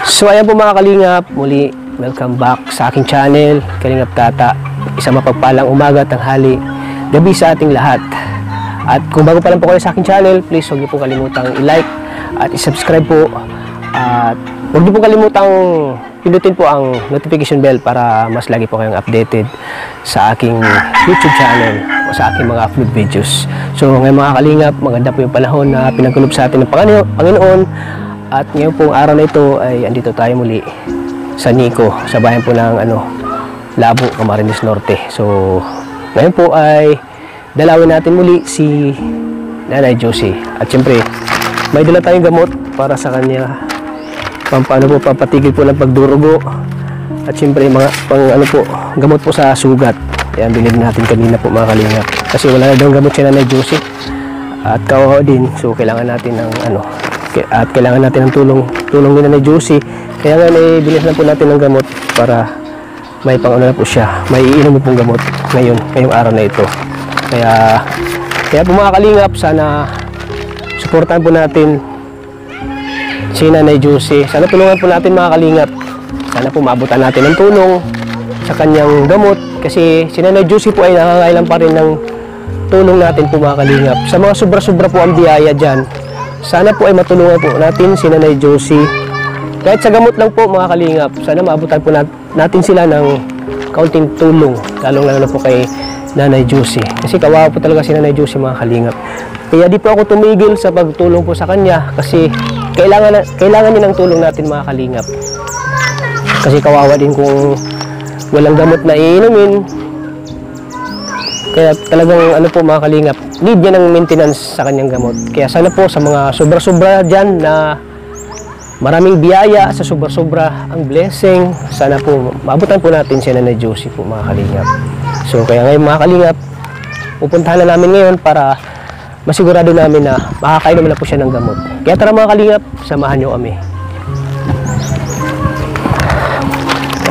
So ayan po mga kalingap, muli welcome back sa aking channel, Kalingap Tata. Isang mapagpalang umaga, tanghali, gabi sa ating lahat. At kung bago pa lang po kayo sa aking channel, please huwag niyo po kalimutang i-like at i-subscribe po. At huwag niyo po kalimutang pindutin po ang notification bell para mas lagi po kayong updated sa aking YouTube channel o sa aking mga upload videos. So ngayon mga kalingap, maganda po yung panahon na pinagkulob sa atin ng Panginoon. At ngayon pong araw na ito ay andito tayo muli sa Nico, sa bayan po ng Labo, Camarines Norte. So ngayon po ay dalawin natin muli si Nanay Josie. At syempre may dala tayong gamot para sa kanya, paano po papatigil po ng pagdurugo. At syempre mga gamot po sa sugat. Yan binili natin kanina po mga kalingap, kasi wala na daw gamot si Nanay Josie at kawawa din. So kailangan natin ng kailangan natin ng tulong ni Nanay Josie. Kaya nga bilis na po natin ng gamot para may na po siya, may iinom pong gamot ngayong araw na ito. Kaya po mga kalingap, sana suportahan po natin si Nanay Josie. Sana tulungan po natin mga kalingap. Sana po maabutan natin ng tulong sa kanyang gamot, kasi si Nanay Josie po ay nangangailangan pa rin ng tulong natin po mga kalingap. Sa mga sobra-sobra po ang biyaya dyan, sana po ay matulungan po natin si Nanay Josie. Kahit sa gamot lang po mga kalingap, sana maabutan po natin sila ng kaunting tulong, lalong-lalo na po kay Nanay Josie. Kasi kawawa po talaga si Nanay Josie mga kalingap. Kaya di po ako tumigil sa pagtulong po sa kanya, kasi kailangan niya ng tulong natin mga kalingap. Kasi kawawa din kung walang gamot na iinumin. Kaya talagang po mga kalingap, need niya ng maintenance sa kanyang gamot. Kaya sana po sa mga sobra-sobra dyan na maraming biyaya, sa sobra-sobra ang blessing, sana po maabutan po natin si Nanay Josie po mga kalingap. So kaya ngayon mga kalingap, pupuntahan na namin ngayon para masigurado namin na makakainom na po siya ng gamot. Kaya tara mga kalingap, samahan niyo kami.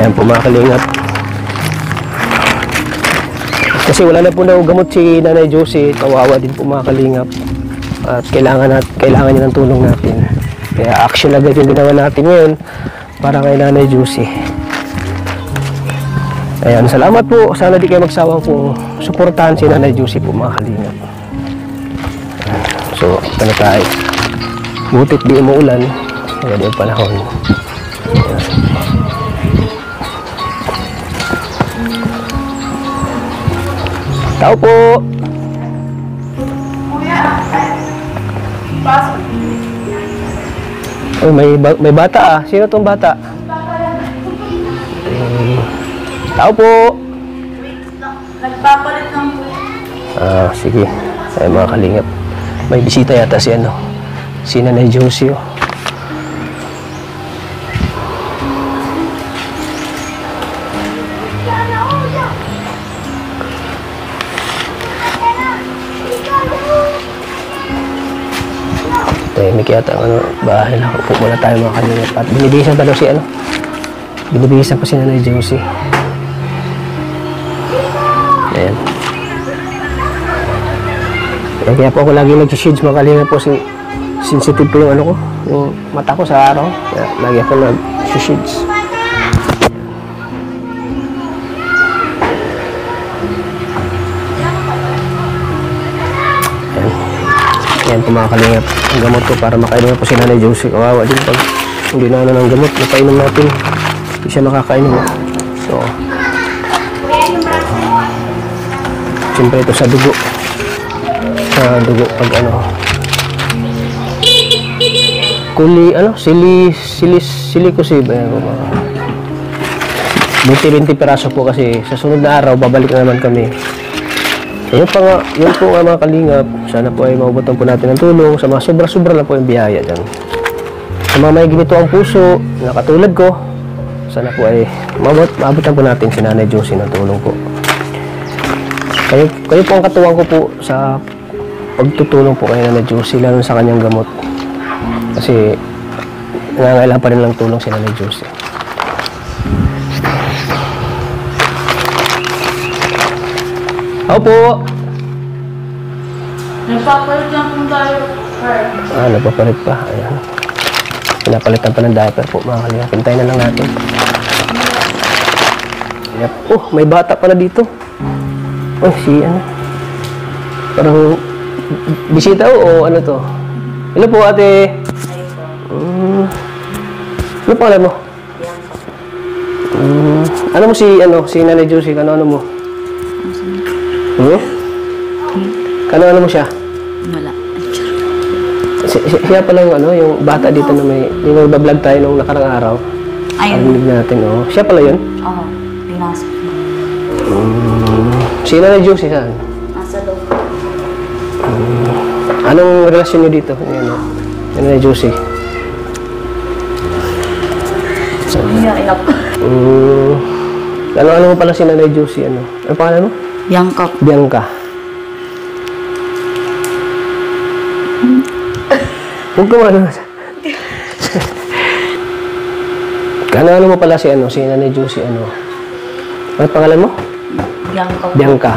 Ayan po mga kalingap, kasi wala na po daw gamot si Nanay Josie, kawawa din po mga kalingap. At kailangan niya ng tulong natin. Kaya action agad yung ginawa natin ngayon para kay Nanay Josie. Ayan, salamat po. Sana di kayo magsawang po suportahan si Nanay Josie po mga kalingap. So, ito na tayo. Butit di umuulan. Maganda yung panahon. Ayan. Tao po. Oh, may bata ah. Sino tong bata? Tao po. Nagpapalit ng po. Sige. Ay mga kalingap, may bisita yata si Nanay Josie. Tahimik yata ang bahay na. Upo muna tayo mga kalingap. At binibihisan pa daw binibihisan pa si Nanay Josie. Ayan. Kaya po ako lagi nag-shades mga kalingap po. Sensitive po yung yung mata ko sa araw. Kaya lagi ako nag-shades. Ayan po mga kalingap, ang gamot ko para makainom po si Nanay Josie. Kawawa din pag hindi na ng gamot, napainom natin, hindi siya makakainom. So siyempre ito sa dugo pag silicosis buti 20 piraso po, kasi sa sunod na araw babalik na naman kami. Yun po nga mga kalingap, sana po ay maubutan po natin ng tulong sa mga sobra-sobra lang po yung biyaya dyan. Sa mga may ginito ang puso na katulad ko, sana po ay maabutan po natin si Nanay Josie ng tulong po. Kayo po ang katuwang ko po sa pagtutulong po kay Nanay Josie, lalo sa kanyang gamot. Kasi nangangailangan pa rin lang tulong si Nanay Josie. Opo. Nagpapalit lang po tayo. Nagpapalit pa. Ayan. Pinapalitan pa ng diaper po mga kalingap. Hintayin na lang natin. Yep. Oh, may bata pala dito. Oh, si ano. Parang bisita o ano to? Hello po ate. Ano pangalan mo? Ano mo si Nanay Josie? Ano mo? Ano mo siya? Wala. Siya pala yung bata dito na yung nagbablog tayo nung nakarang araw. Ayun. Parinig natin, Siya pala yun? Oo. Pinasok mo. Si Nanay Josie saan? Nasa loob. Anong relasyon niyo dito? Nanay Josie? Iyak ko. Ano mo pala si Nanay Josie? Ano pangalan mo? Bianca. Bianca. Huwag ka ano. Ano mo pala si Nanay Josie? Ano pangalan mo? Bianca. Bianca.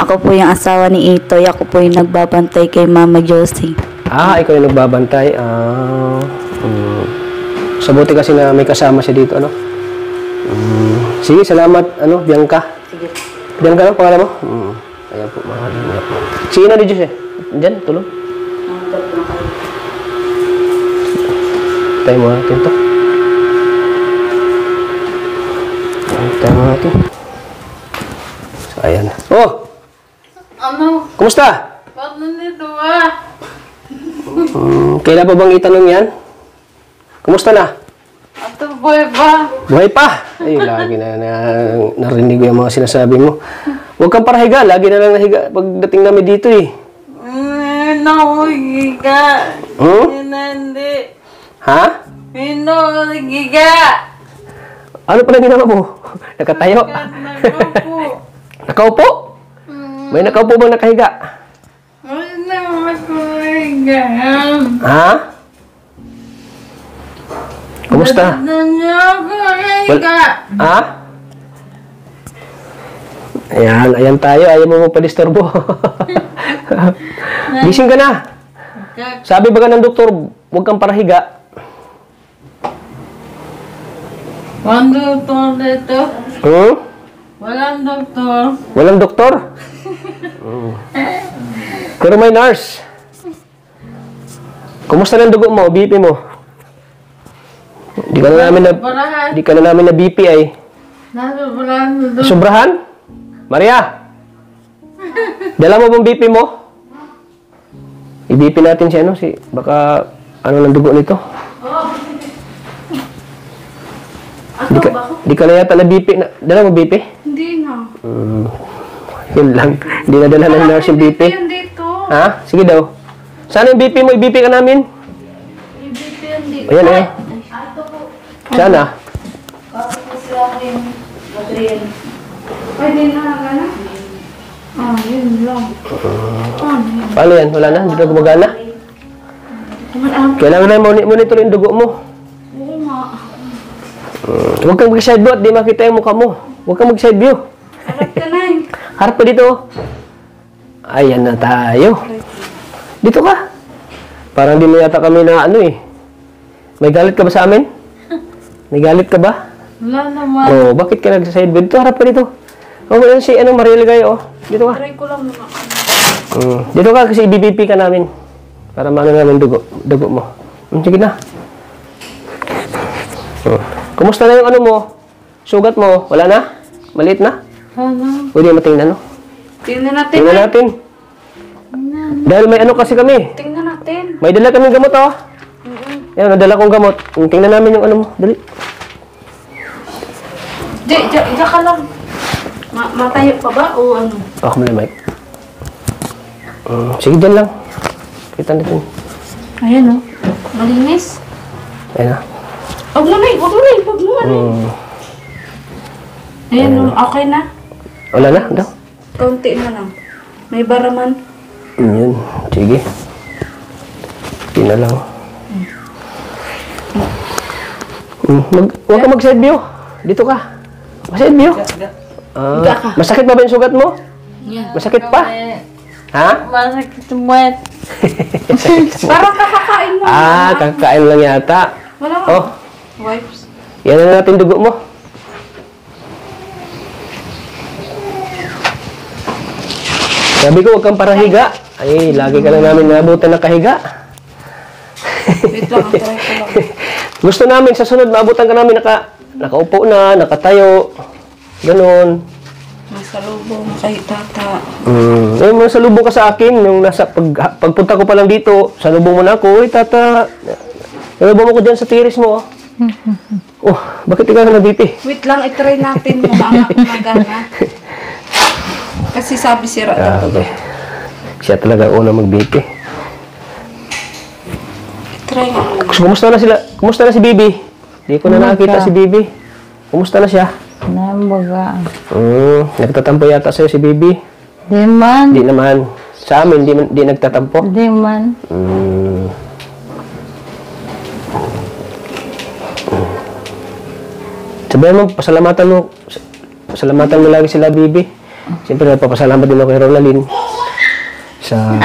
Ako po yung asawa ni Itoy. Ako po yung nagbabantay kay Mama Josie. Ikaw yung nagbabantay. Sa buti kasi na may kasama siya dito, Sige, salamat, Bianca. Sige. Bianca, pangalan mo? Ayan po, mga kalingap. Sige na, Josie. Diyan, tulong. Tayo mo natin to. Tayo mo natin. So, ayan. Oh! Ano? Kumusta? Ba't nandito ba? Kailan pa bang itanong yan? Kumusta na? Ato boy ba? Buhay pa! Ay, lagi na narinig ko yung mga sinasabi mo. Huwag kang parahiga. Lagi na lang nahiga pagdating namin dito Nahuhiga. Hindi. Ha? Nahuhiga. Ano pala ginawa mo? Nakatayo? Nakaupo. Nakaupo? May nakaupo bang nakahiga? Ay, nahuhiga. Ha? Kumusta? Nahuhiga. Ha? Ayan tayo. Ayaw mo magpadisturbo. Gising ka na. Sabi ba ng doktor, huwag kang parahiga. Walang doktor dito. Walang doktor. Walang doktor? Pero may nurse. Kumusta ng dugo mo, BP mo? Di ka na namin na BP ay. Nasa walang doktor. Sobrahan? Maria! Dala mo bang BP mo? I-BP natin baka ng dugo nito. Di ka na yata na BP. Dala mo BP? Hindi na. Yun lang. Hindi na dala ng nurse yung BP. Yung dito. Ha? Sige daw. Saan yung BP mo? I-BP ka namin? Yung dito yung dito. Ayan, ayan. Sana? Kasi po sila akin. Gabriel. Pwede na gana? Yun lang. Paano yan? Wala na? Hindi na gumagana? Kailangan na monitor yung dugo mo. Oo nga. Huwag kang mag-side view at di makita yung mukha mo. Huwag kang mag-side view. Harap ka na eh. Harap pa dito. Ayan na tayo. Dito ka. Parang di mo yata kami na May galit ka ba sa amin? May galit ka ba? Wala naman. Bakit ka nag-side view? Dito, harap pa dito. Yan si Mariel kayo, Dito ka. Try ko lang muna. Dito ka kasi i-BP ka namin. Para maano namin dugo mo. Sige na. Kumusta na yung mo? Sugat mo? Wala na? Maliit na? Ano? Pwede matingnan, Tingnan natin. Tingnan natin. Dahil may kasi kami. Tingnan natin. May dala kaming gamot, Yan, nadala kong gamot. Tingnan namin yung mo. Dali. Diyan ka lang. Matayo pa ba o ano? Ako muna, Mike. Sige, dyan lang. Kita natin. Ayan malinis. Ayan na. Huwag mo na. Ayan okay na. Wala na, daw. Kaunti na lang. May baraman. Yun. Sige. Hindi na lang. Huwag ka mag-side view. Dito ka. Mag-side view. Masakit ba yung sugat mo? Yeah. Masakit pa? Ha? Masakit mo. Parang kakakain mo. Kakain lang yata. Wala nga. Oh, Wipes. yan na natin dugo mo. Sabi ko, huwag kang parahiga. Ay, lagi ka lang namin nabutan ng kahiga. Wait lang, try ko lang. Gusto namin sa sunod, maabutan ka namin nakaupo na, nakatayo. Ganon. Masalubong kay tata. May salubong ka sa akin. Yung pagpunta ko pa lang dito, salubong mo na ako. Uy, tata, salubong mo ko dyan sa tiris mo. Oh, bakit ikaw na dito? Wait lang, itry natin yung anak ko magana. Kasi sabi sira daw. Okay. Siya talaga unang mag-BP. Try nga. Kumusta na sila? Kumusta na si Bibi? Hindi ko na nakakita si Bibi. Kumusta na siya? Nambaga. Nagtatampo yata sa'yo si Bibi? Di man. Hindi naman. Sa amin, di nagtatampo. Di man. Sabihan mo, pasalamatan mo lagi sila, Bibi. Siyempre, nagpapasalamat din ako kay Ronaldin sa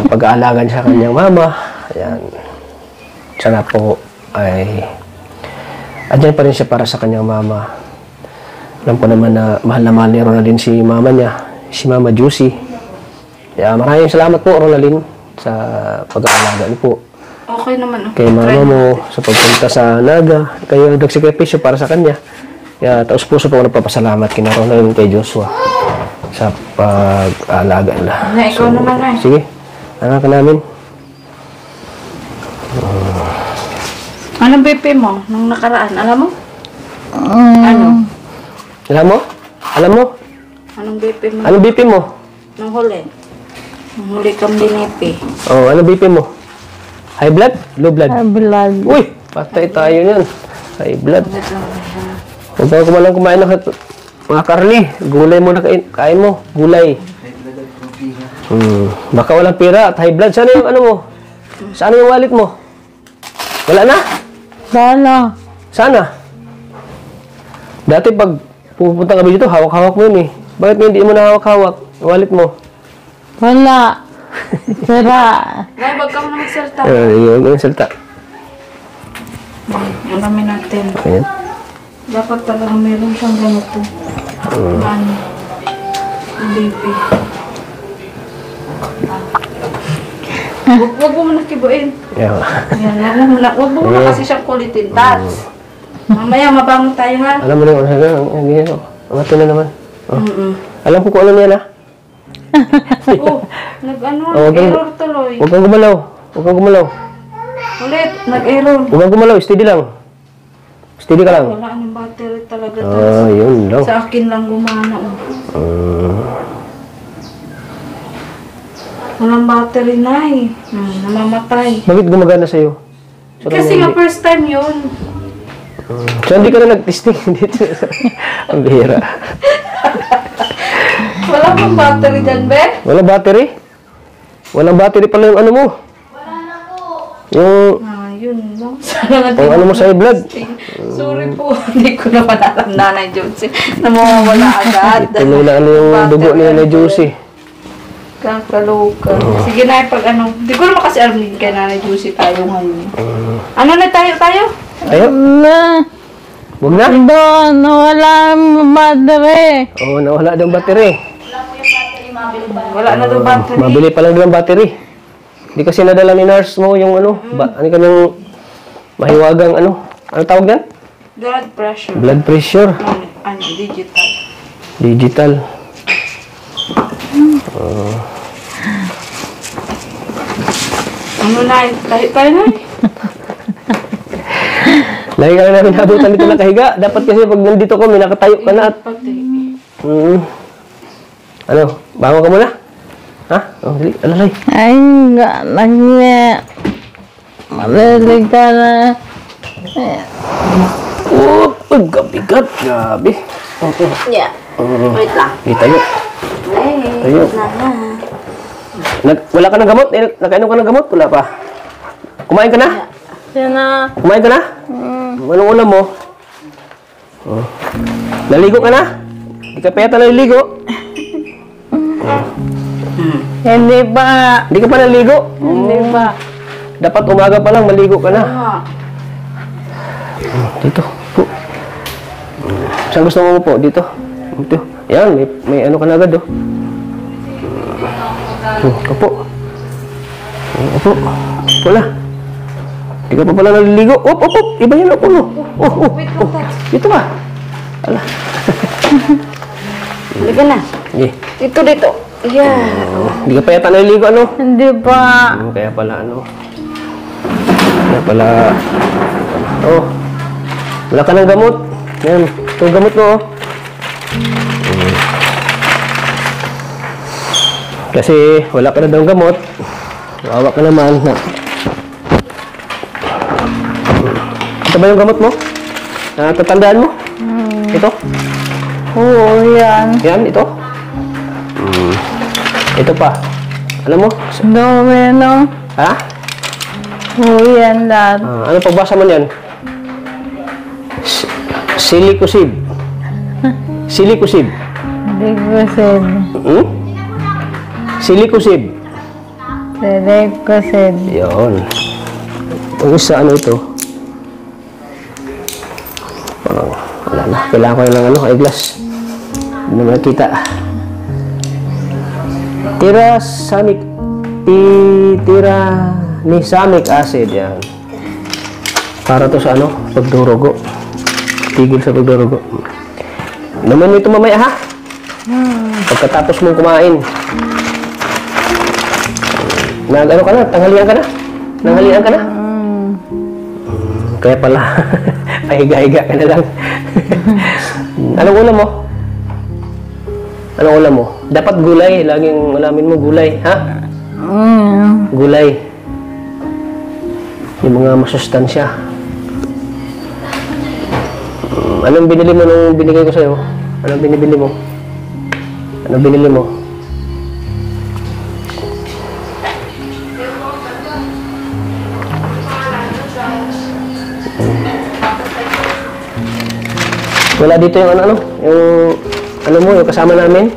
pag-aalaga niya sa kanyang mama. Ayan. Sana po ay andyan pa rin siya para sa kanyang mama. Alam ko naman na mahal ni Ronaldin si mama niya, si Mama Juicy. Kaya maraming salamat po, Ronaldin, sa pag-aalaga niyo po. Okay naman. Kay mama mo, sa pagpunta sa Naga, kayo nagsakripisyo para sa kanya. Kaya taos puso po ako nagpapasalamat kina Ronaldin, kay Joshua sa pag-aalaga nila. Na, ikaw naman ay. Sige, anak ka namin. Anong BP mo nung nakaraan? Alam mo? Ano? Alam mo? Alam mo? Anong BP mo? Anong BP mo? Nung huli? Nung huli kang dinipi. Oh, anong BP mo? High blood? Low blood? Blood. Uy! Patay tayo niyan. High blood. Wait lang. Huwag ka kumalang kumain ng mga karni. Gulay mo na kain mo. Gulay. Baka walang pera at high blood. Sana yung ano mo? Sana yung wallet mo? Wala na? Sana. Sana. Dati pag pupunta kami dito, hawak-hawak mo yun eh. Bakit hindi mo na hawak-hawak? Wallet mo? Wala. Sira. Dahil wag ka mo na magsalita. Yung salita. Alamin natin. Ayan. Dapat talaga meron siyang ganito. Ano? Ang BP. Wag mo muna kibuin. Yeah. Yan, wag mo muna kasi siyang kulitin. Tats. Mamaya mabangon tayo ha. Alam mo na yung ganyan. Amato na naman. Oh. Alam ko kung ano yan ha. Nag-error tuloy. Huwag kang gumalaw. Huwag kang gumalaw. Ulit, nag-error. Huwag kang gumalaw. Steady lang. Steady ka lang. Wala anong battery talaga. Yun lang. Sa akin lang gumana. Walang battery na eh. Namamatay. Bakit gumagana sa'yo? Kasi nga first time yun. So, hindi ka na nag-testing dito. Ang bihira. Wala pang battery dyan, be? Walang battery? Walang battery pala yung ano mo. Yung Yun lang. Sana yung ano mo sa blood. Sorry po. Hindi ko naman alam, Nanay Josie. Namawawala agad. Tuloy na ano yung dugo niya na Juicy. Kakaloka. Sige na, pag ano. Hindi ko naman kasi alam din kay Nanay Josie tayo ngayon. Ano na tayo? Ayaw? Huwag na? Doon, wala ang battery. Oo, nawala daw ang battery. Wala na daw battery. Mabili pa lang daw ang battery. Hindi kasi nadala ni nurse mo yung ano, ano kanyang mahiwagang ano. Ano tawag yan? Blood pressure. Blood pressure. Ano, digital. Digital. Ano na, tayo na. Lagi ka na namin nabutan dito nakahiga. Dapat kasi pag nandito ko, may nakatayo ka na at... Ano, bangon ka muna? Ha? Oh, dali, alalay. Ay, galang niya. Malilig ka na. Oh, bigat. Grabe. Okay. Yeah. Wait lang. Di tayo. Tayo. Wala ka ng gamot? Nakainom ka ng gamot? Wala pa. Kumain ka na? Sina. Kumain ka na? Anong ulam mo? Oh. Naligo ka na? Di ka pa yata naliligo? Hindi pa. Hindi ka pa naligo? Hindi pa. Dapat umaga pa lang maligo ka na. Dito. Po. Saan gusto mo po? Dito. Dito. Yan, may ano ka na agad, oh. Opo. Opo. Wala. Di ka pa pala naliligo. Op, op, op. Iba yan ako, no? Oh. Dito ka. Ala. Halika na. Sige. Dito. Yeah. Di ka pa yata naliligo, ano? Hindi pa. Kaya pala, ano? Kaya pala... Oh. Wala ka ng gamot. Yan. Ito yung gamot mo, oh. Kasi wala ka na daw gamot. Wawa ka naman na. Ito ba yung gamot mo? Tatandaan mo? Ito? Oo, yan. Yan, ito? Ito pa. Alam mo? Domino. Ha? Oo, yan lahat. Ano pagbasa mo niyan? Silicosib. Silicosib. Hindi ko said. Silicosib. Hindi ko said. Yun. Yung isa, ano ito? Parang, wala na. Kailangan ko lang ano, eyeglass. Hindi naman nakita. Tiranisamic acid. Yan. Para to sa ano, pagdurugo. Tigil sa pagdurugo. Naman mo ito mamaya, ha? Pagkatapos mong kumain. Ano ka na? Tanghalian ka na? Nanghalian ka na? Kaya pala, pahiga-higa ka na lang. Anong ulam mo? Anong ulam mo? Dapat gulay. Laging alamin mo gulay, ha? Gulay. Yung mga masustansya. Anong binili mo nung binigay ko sa'yo? Anong binibili mo? Anong binili mo? Wala dito yung ano, yung mo, yung kasama namin.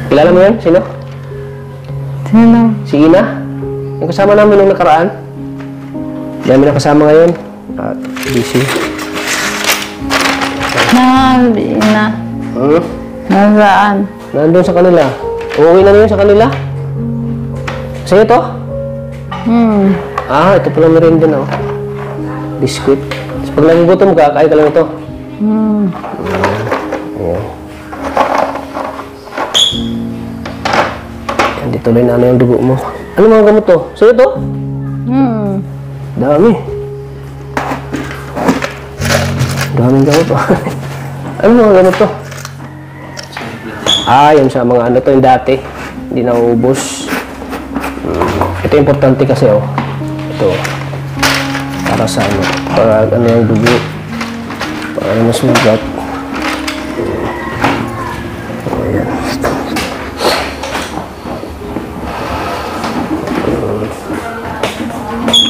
Kilala mo yan? Sino? Sino? Si Ina? Yung kasama namin nung nakaraan. Dami na kasama ngayon. At busy. Hindi na. Nasaan? Nandun sa kanila. Uuwi na yun sa kanila? Sa'yo to? Ito pala merienda na, oh. Biscuit. Pag nagugutom ka, kain ka lang ito. Ayan. Yan, di tuloy na yung dugo mo. Ano mga gamot to? Sa'yo to? Dami. Daming gamot to. Ano mga gamot to? Yun sa mga ano to yung dati. Hindi nauubos. Ito importante kasi, oh. Ito. Para sa ano, para ano yung dugo, para mas magat. Ayan.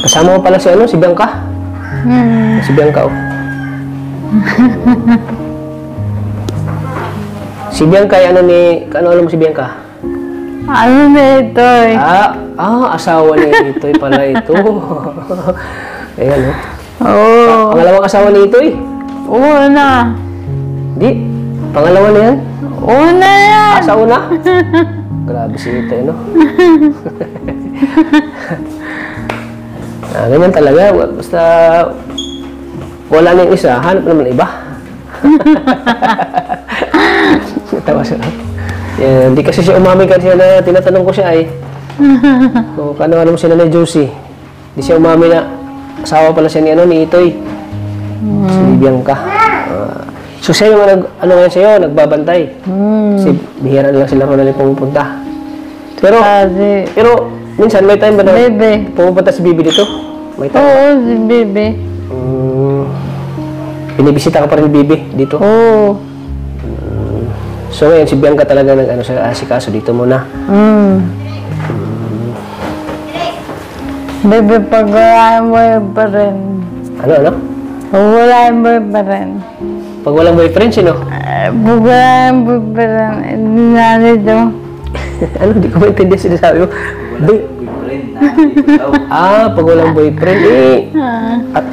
Kasama mo pala si ano, si Bianca? Si Bianca, oh. Si Bianca, ano alam mo si Bianca? Ano na ito eh? Asawa ni Itoy pala ito. Ayan, oh. Oo. Pangalawang asawa ni Itoy. Una. Di. Pangalawa na yan. Una yan. Sa una? Grabe si Itoy, no? Ganyan talaga. Basta wala na yung isa, hanap naman iba. Tawa siya. Hindi kasi siya umamin kasi na tinatanong ko siya ay. Kano mo si Nanay Josie? Hindi siya umamin na asawa pala siya ni Itoy. Si Bianca. So siya yung ngayon sa'yo, nagbabantay. Kasi bihira na lang sila rin pumupunta. Pero minsan may time ba na pumupunta si Bibi dito? May time? Oo, si Bibi. Binibisita ka pa rin ni Bibi dito? Oo. So ngayon, si Bianca talaga nag-asikaso dito muna. Bibi, pag wala mo pa rin. Ano? Pag wala mo pa rin. Pag walang boyfriend, sino? Pag wala mo pa rin, hindi na nito. Ano? Hindi ko maintindihan sinasabi mo. Pag walang boyfriend, at,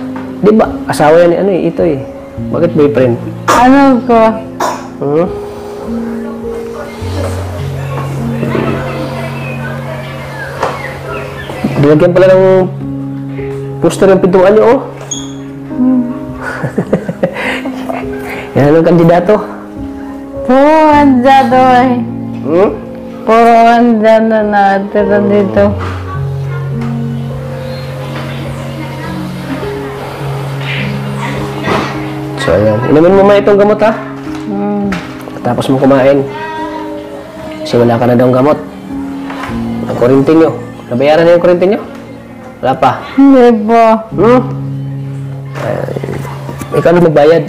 di ba, asawa yan ni ano ito eh. Bakit boyfriend? Ano ko? Hmm? Dilagyan pala ng poster ng pintuan niyo, oh. Yan ang kandidato. Puro andyan eh. Hmm? Puro andyan na natira dito. So, ayan. Inumin mo ma itong gamot, ha? Tapos mo kumain. Kasi wala ka na daw gamot. Ang kurintin nyo. Nabayaran na yung kurintin nyo? Wala pa. Hindi po. Ikaw na magbayad.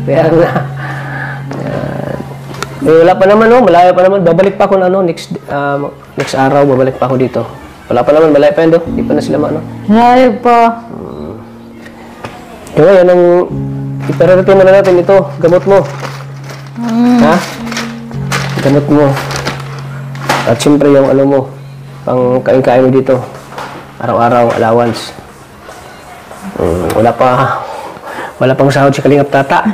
Bayaran na. Wala pa naman, oh. Malayo pa naman. Babalik pa ako na, next araw, babalik pa ako dito. Wala pa naman, malayo pa yan, do. Hindi pa na sila maano. Hindi po. Yung ngayon, i-priority mo na natin ito, gamot mo. Ha? Gamot mo. At siyempre yung ano mo, pang kain-kain mo dito. Araw-araw, allowance. Wala pang sahod si Kalingap Tata.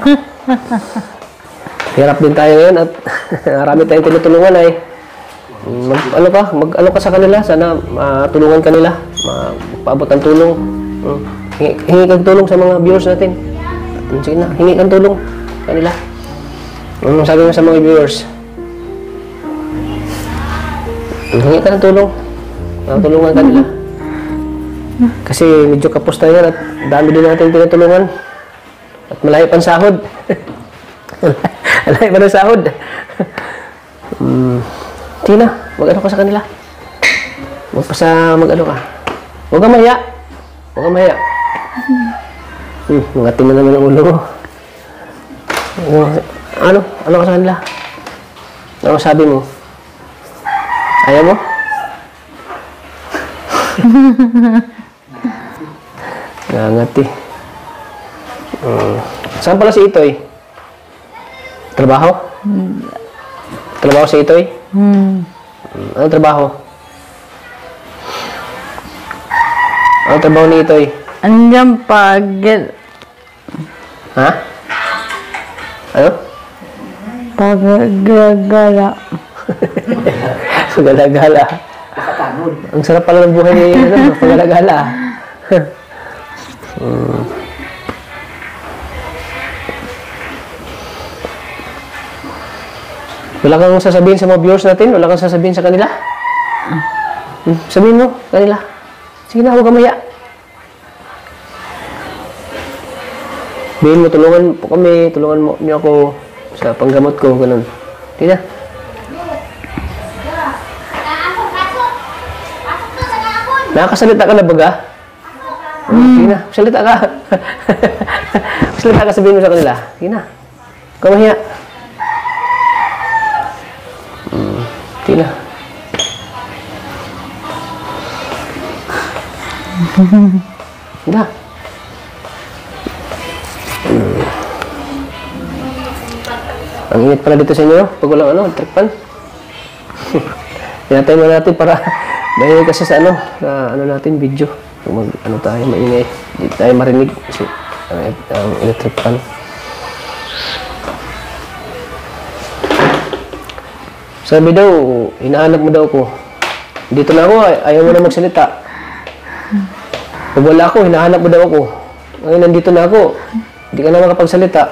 Hirap din tayo ngayon at marami tayong tinutulungan ay mag-ano ka sa kanila, sana matulungan kanila, paabot ang tulong. Hingi kang tulong sa mga viewers natin. Sige na, hingi kang tulong kanila. Sabi mo sa mga viewers, hingi ka ng tulong. Tulungan kanila. Kasi medyo kapos tayo yan at dami din natin tinutulungan. At malayo pang sahod. Malayo pa ng sahod. Tina, mag-ano ka sa kanila. Mag-ano ka. Huwag kang maya. Huwag kang maya. Mangatin na naman ang ulo mo. Ano ka sa kanila? Ano sabi mo? Ayaw mo? Nangat eh. Saan pala si Itoy? Trabaho? Trabaho si Itoy? Anong trabaho? Anong trabaho ni Itoy? Andyan pa. Ha? Ano? Pagagala. Pagalagala. Ang sarap pala ng buhay ni pagalagala. Wala kang sasabihin sa mga viewers natin? Wala kang sasabihin sa kanila? Sabihin mo, kanila. Sige na, huwag kang maya. Sabihin mo, tulungan po kami, tulungan mo niyo ako sa panggamot ko, ganun. Hindi na. Nakakasalita ka na baga? Sige na, salita ka. Salita ka, sabihin mo sa kanila. Sige na, huwag kang mahiya. Sige na. Sige na. Ang init pala dito sa inyo, pag walang trikpan. Pinatay mo natin para dahil kasi sa natin video. Kung tayo, maingay. Hindi tayo marinig kasi ang electric fan. Sabi daw, hinahanap mo daw ko. Dito na ako, ayaw mo na magsalita. Pag wala ako, hinahanap mo daw ako. Ngayon, nandito na ako. Hindi ka na makapagsalita.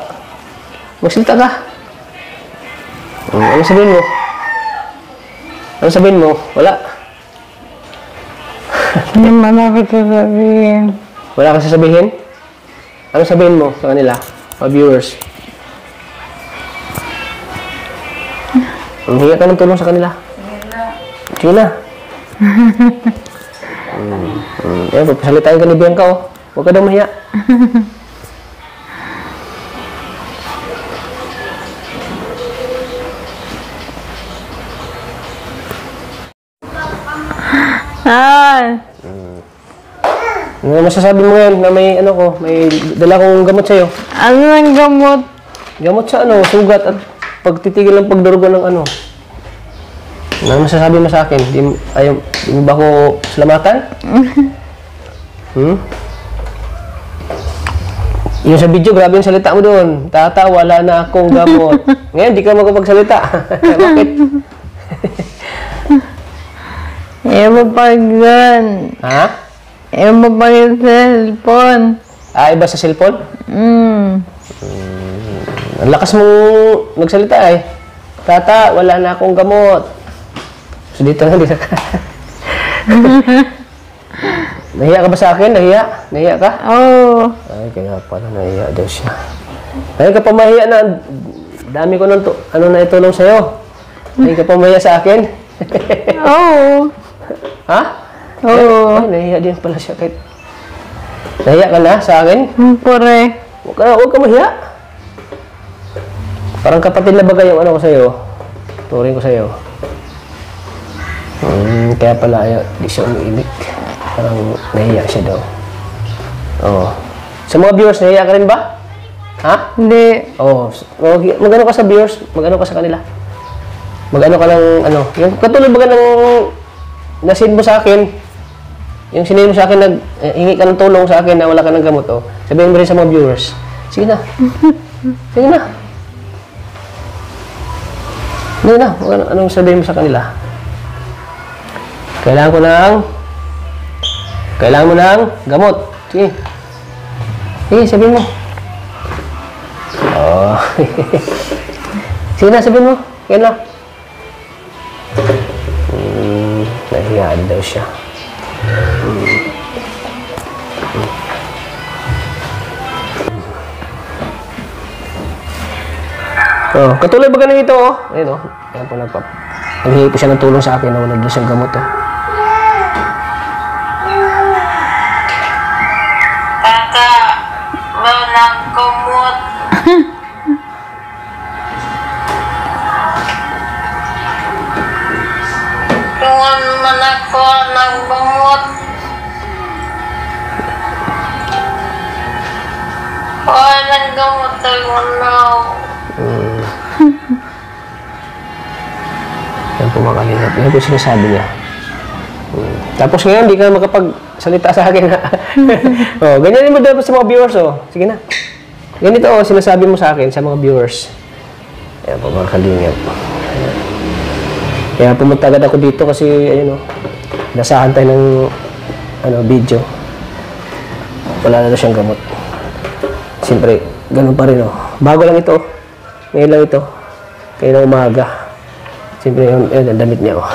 Magsalita ka. Ano sabihin mo? Ano sabihin mo? Wala. Hindi man ako sasabihin. Wala kang sasabihin? Ano sabihin mo sa kanila? Mga viewers? Hinga ka ng tulong sa kanila. Sige na. Pagpasalitain ka ni Bianca, oh. Huwag ka daw mahiya. Ano masasabi mo yan na may may dala kong gamot sa'yo? Ano ang gamot? Gamot sa sugat at pagtitigil ng pagdurugo ng Ano masasabi mo sa akin? Di mo ba ako salamatan? Yung sa video, grabe yung salita mo doon. Tata, wala na akong gamot. Ngayon, di ka magpagsalita. Bakit? Iba pag doon. Ha? Iba pag yung cellphone. Iba sa cellphone? Ang lakas mong nagsalita eh. Tata, wala na akong gamot. So dito na, dito ka. Nahiya ka ba sa akin? Nahiya ka? Oo. Ay, kaya pala nahiya daw siya. Ay, ka pa mahiya na. Dami ko nang na itulong sa'yo. Ay, ka pa mahiya sa akin? Oo. Ha? Oo. Ay, nahiya din pala siya. Kahit nahiya ka na sa akin? Pure. Huwag ka mahiya. Parang kapatid na bagay yung ano ko sa'yo. Turing ko sa'yo. Kaya pala di siya umiimik. Parang nahiya siya daw. Oo. Sa mga viewers, nahiya ka rin ba? Ha? Hindi. Oo. Mag-ano ka sa viewers? Mag-ano ka sa kanila? Mag-ano ka ng ano? Yung katulad ba ng nasin mo sa akin? Yung sinin mo sa akin, hingi ka ng tulong sa akin na wala ka ng gamot, oh. Sabihin mo rin sa mga viewers. Sige na. Sige na. Hindi na. Anong sabihin mo sa kanila? Kailangan mo ng gamot. Sige. Sige, sabihin mo. Oh. Sige na, sabihin mo. Kaya na. Nahiyaan daw siya. Oh, katulad ba ganun ito, oh? Ayun, oh. Ayan po naghihingi po siya ng tulong sa akin na wala din siyang gamot, oh. Tata, walang kumot. Tungan man ako ng bumot. Walang gamot ang unaw. Yan po mga kalingap. Yan po sinasabi niya. Tapos ngayon, hindi ka makapagsalita sa akin. Oh, ganyan mo dapat sa mga viewers, oh. Sige na. Ganito, oh, sinasabi mo sa akin, sa mga viewers. Yan po mga kalingap. Kaya pumunta agad ako dito kasi, ayun, oh, nasahan tayo ng video. Wala na siyang gamot. Siyempre, ganun pa rin, oh. Bago lang ito, oh. Ngayon lang ito. Kaya na umaga. Siyempre, yun, ang damit niya, oh.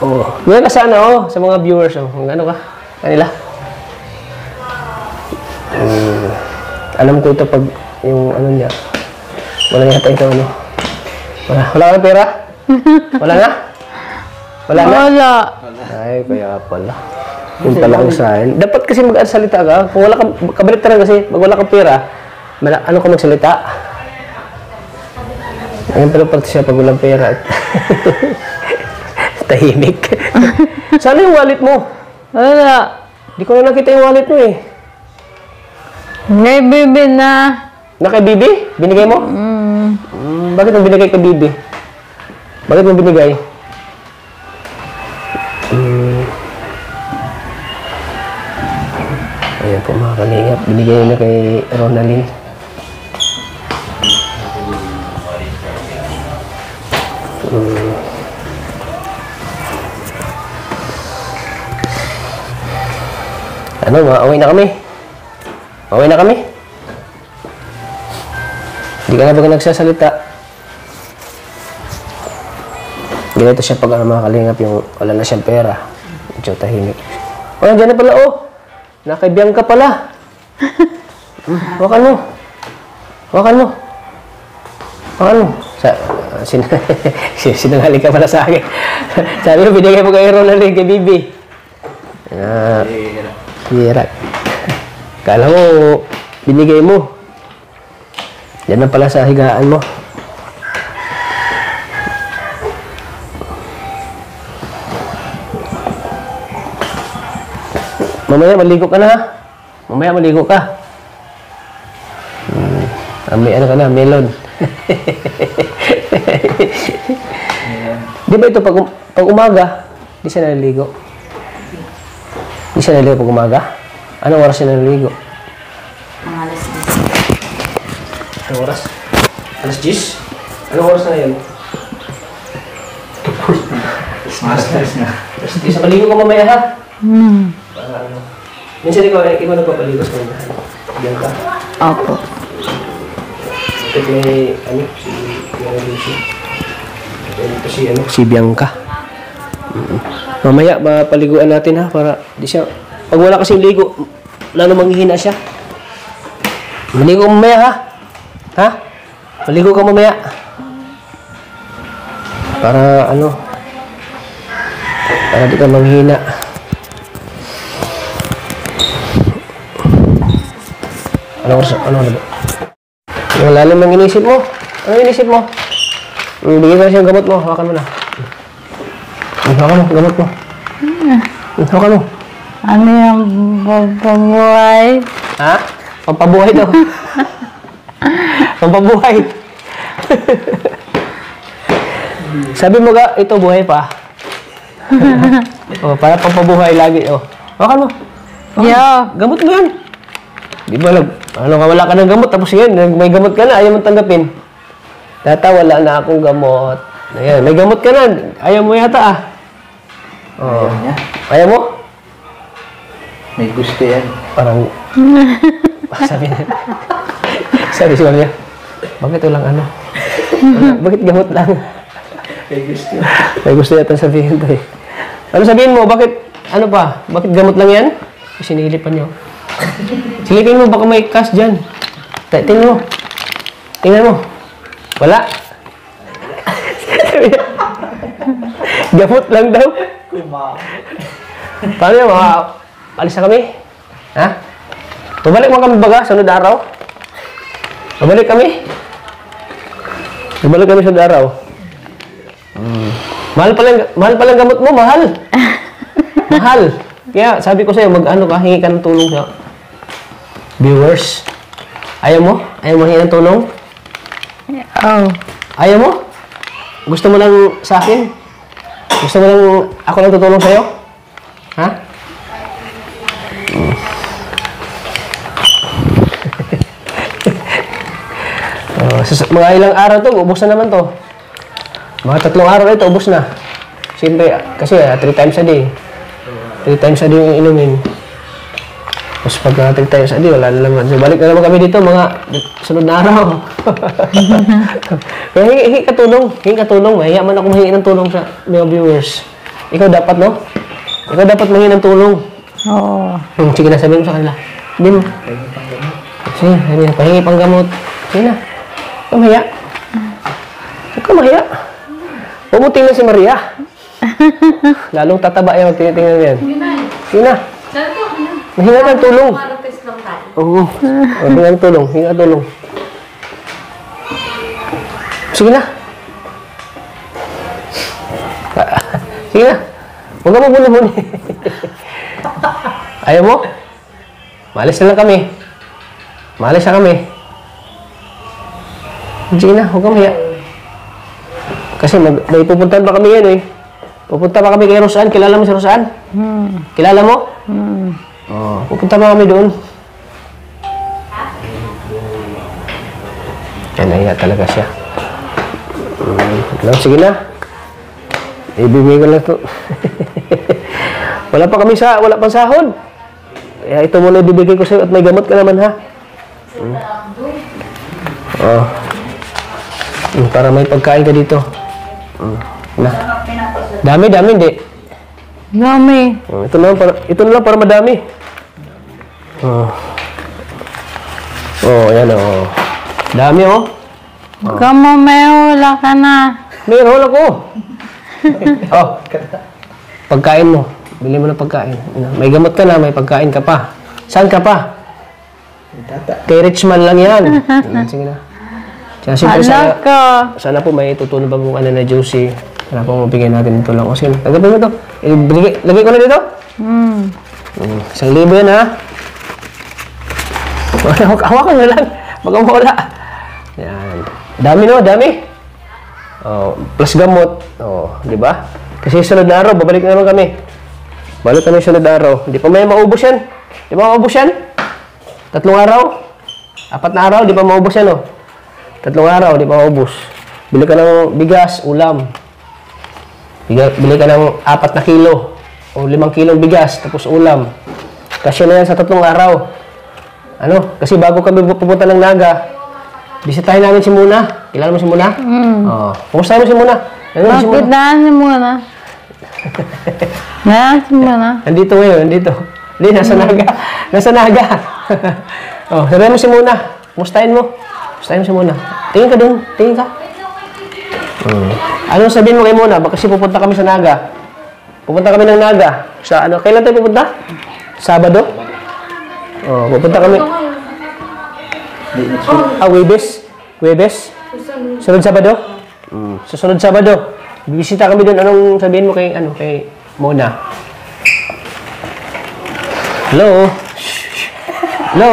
Oh. Ngayon ka sana, oh, sa mga viewers, oh. Ano ka? Kanila? Alam ko ito pag yung ano niya. Wala yata ito, ano. Wala kang pera? Wala na? Wala na? Wala. Ay, kaya pala. Yung pala ang sign. Dapat kasi mag-salita ka. Kung wala kang, kabaliktaran kasi, pag wala kang pera, ano ka magsalita? Ayun pala pati siya pag walang pera. Tahimik. Sana yung wallet mo? Wala. Di ko na nakita yung wallet mo eh. Ngay bibi na. Na kay Bibi? Binigay mo? Bakit mo binigay kay Bibi? Bakit mo binigay? Ayan po mga kalingap. Binigay na kay Ronaldin. Ano, mauwi na kami? Mauwi na kami? Hindi ka na ba nagsasalita? Ganito siya pag mga kalingap yung wala na siyang pera. Medyo tahimik. O, nandiyan na pala, oh. Nakaibiyang ka pala. Hawakan mo. Hawakan mo. Hawakan mo. Sinangali ka pala sa akin. Sabi mo, binigay mo kay Ronald kay Bibi. Hirat. Kala mo, binigay mo. Yan na pala sa higaan mo. Mamaya maligo ka na, ha? Mamaya maligo ka. May ano ka na, melon. Di ba ito pag umaga, di siya naliligo? Di siya naliligo pag umaga? Anong oras siya naliligo? Mga alas Anong oras? Alas 10? Anong oras na yun? Masters na. Di sa paligo ka mamaya ha? Hmm. Para ano? Minsan ikaw nagpapaligo sa mga. Diyan ka. Opo. Ito may, si Bianca. Mamaya, mapaliguan natin ha, para di siya, pag wala kasing ligo, lalo manghihina siya. Maligo ka mamaya ha? Ha? Maligo ka mamaya. Para para di ka manghihina. Ano ba? Yung lalim ng inisip mo. Ano inisip mo? Bigyan ko na siyang gamot mo. Hawakan mo na. Hawakan mo, gamot mo. Hawakan mo. Ano yung pampabuhay? Ha? Pampabuhay daw. Pampabuhay. Sabi mo ga, ito buhay pa. Para pampabuhay lagi. Hawakan mo. Yeah. Gamot mo yan. Di ba wala ka ng gamot, tapos yan, may gamot ka na, ayaw mong tanggapin. Tata, wala na akong gamot. Ayan, may gamot ka na, ayaw mo yata ah. Ayaw niya. Ayaw mo? May gusto yan. Parang, sabi niya, bakit walang ano? Bakit gamot lang? May gusto. May gusto yata sabihin to eh. Ano sabihin mo, bakit gamot lang yan? Sinilipan niyo. Silipin mo, baka may cash dyan. Tingnan mo. Tingnan mo. Wala. Gamot lang daw. Paano yun? Alis na kami? Ha? Babalik mo kami baga, sunod araw? Babalik kami? Babalik kami sunod araw? Mahal palang gamot mo, mahal. Mahal. Kaya sabi ko sa'yo, hingi ka ng tulong sa viewers. Ayaw mo? Ayaw mo hingi ng tulong? Oh. Ayaw mo? Gusto mo lang sa akin? Gusto mo lang ako lang tutulong sa'yo? Ha? Mga ilang araw to, ubos na naman to. Mga 3 araw ito, ubos na. Siyempre, kasi 3 times a day. 3 times a day yung inumin. Tapos pag 3 times a day, wala na naman. So, balik na naman kami dito, mga sunod na araw. Kaya hingi ka tulong. Hingi ka tulong. Mahiya man ako mahingi ng tulong sa mga viewers. Ikaw dapat, no? Ikaw dapat mahingi ng tulong. Oo. Sige na, sabihin mo sa kanila. Hindi mo. Sige, pahingi pang gamot. Sige na. Huwag ka mahiya. Huwag ka mahiya. Huwag mo tingnan si Maria. Lalong tataba yan, tinitingnan yan. Sige na. Mahinga ka ng tulong. Oo. Mahinga ng tulong. Hinga ng tulong. Sige na. Sige na. Huwag ka mabuli-muli. Ayaw mo? Maalis na lang kami. Maalis na kami. Sige na. Huwag ka mahiya. Kasi may pupuntahan pa kami yan eh. Pupunta pa kami kay Rosan. Kilala mo si Rosan? Kilala mo? Pupunta pa kami doon. Yan, nahiya talaga siya. Sige na. Ibibigay ko lang ito. Wala pang sahod. Kaya ito muna ibibigay ko sa'yo at may gamot ka naman ha. Para may pagkain ka dito. Na. Dami, hindi. Dami. Ito na lang para madami. Ayan Dami Huwag ka mamaya, ka na. Meron ako. Pagkain mo. Bili mo ng pagkain. May gamot ka na, may pagkain ka pa. Saan ka pa? Kay Richman lang yan. Sige na. Sana po may tutunan pa po na Josie. Sana po mabigay natin ito lang. O sige, tagapin mo ito. Lagay ko na dito? 1,000 yan ha. Hawakan mo lang. Baka mawala. Yan. Dami no, dami. Oh, plus gamot. Oh, di ba? Kasi sunod na araw, babalik na naman kami. Balik kami sunod na araw. Di pa may maubos yan. Di ba maubos yan? 3 araw? 4 na araw, di pa maubos yan, oh. 3 araw, di pa maubos. Bili ka ng bigas, ulam. Bili ka ng 4 na kilo. O 5 kilong bigas, tapos ulam. Kasi na yan sa 3 araw. Ano? Kasi bago kami pupunta ng Naga, bisitahin namin si Muna. Kilala mo si Muna? Oo. Kumusta mo si Muna? Ano si Bakit Muna? naan mo na? Naan mo na? Nandito ngayon, nandito. Hindi, nasa Naga. Nasa Naga. Oh, sabihin mo si Muna. Kumustahin mo? Kumustahin mo si Muna. Tingin ka dun. Tingin ka. Ano sabihin mo kay Muna? Kasi pupunta kami sa Naga. Pupunta kami ng Naga. Sa ano? Kailan tayo pupunta? Sabado? Oh, pupunta kami. Webes? Webes? Sunod Sabado? Sa sunod Sabado. Bibisita kami doon. Anong sabihin mo kay Mona? Hello? Hello?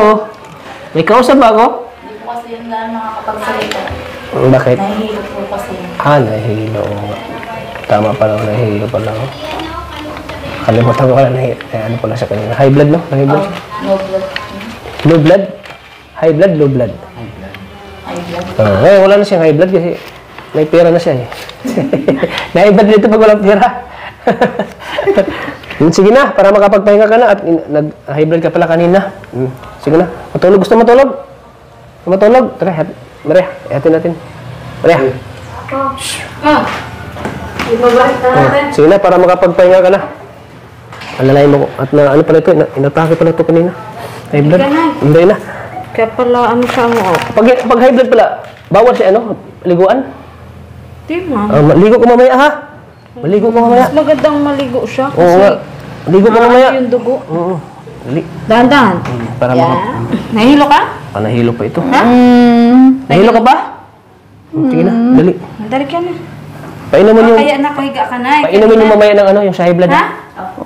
May kausap ba ako? Hindi po kasi yung nakakapagsalita. Bakit? Nahihilo po kasi. Nahihilo. Tama pala, nahihilo pala. Kalimutan ko pala, ano pala sa kanina. High blood, no? High blood? No blood. Low blood? High blood, low blood? High blood. Ngayon, wala na siyang high blood kasi may pera na siya eh. Na-high blood dito pag walang pera. Sige na, para makapagpahinga ka na at nag-high blood ka pala kanina. Sige na. Matulog. Gusto matulog? Matulog? Tara, Maria, ihatin natin. Maria. Ibabalik na natin. Sige na, para makapagpahinga ka na. Alalayin mo ko. At ano pala ito, inatake pala ito kanina. High blood? Hindi na. Kaya pala, ano siya mo? Pag high blood pala, bawal siya, liguan? Di ma. Maligo ko mamaya, ha? Maligo ko mamaya. Mas magandang maligo siya Oo nga. kasi Maligo ko mamaya. yung dugo. Oo. Dali. Dahan-dahan. Para Nahilo ka? Nahilo pa ito. Ha? Nahilo ka ba? Sige na, dali. Dali ka na. Painumin yung, Kaya napahiga ka na. painumin yung mamaya ng yung sa high blood. Ha?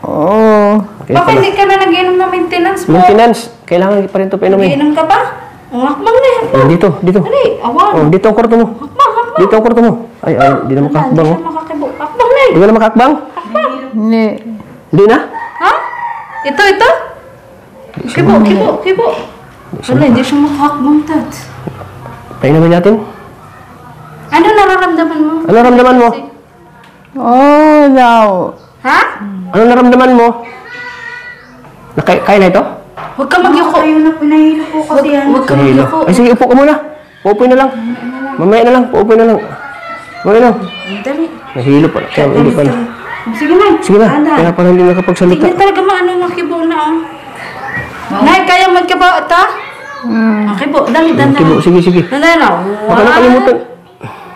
Oo. Okay, Baka pala. hindi ka na nag-inom ng maintenance mo. Maintenance. Kailangan pa rin ito painumin. Nag-inom ka pa? Hakbang na, hakbang. Dito. Dali, awan. Dito ang kwarto mo. Hakbang. Dito ang kwarto mo. Ay, di na makakakbang. Hindi siya makakibo. Hakbang na. Di ka na makakakbang? Hindi. Hindi na? Ha? Ito. Kibo. Wala, hindi siya makakakbang, Tat. Painumin natin. Ano nararamdaman mo? Ano naramdaman mo? Oo daw. Ha? Ano naramdaman mo? Kaya na ito? Huwag ka magyuko. Ayun na, pinahilo po kasi yan. Huwag ka Nahilo. magyuko. Ay, sige, upo ka muna. Uupoy na lang. Mamaya na lang, uupoy na lang. Mamaya na. Dali. Nahilo pala. Kaya hindi pala. Sige na. Sige na, Dahan-dahan. kaya pala hindi nakapagsalita. Hindi talaga makibo na, oh. Nay, kaya magkibo, ta? Kibo, dali. Kibo, sige. Dali na. Baka nakalimutan.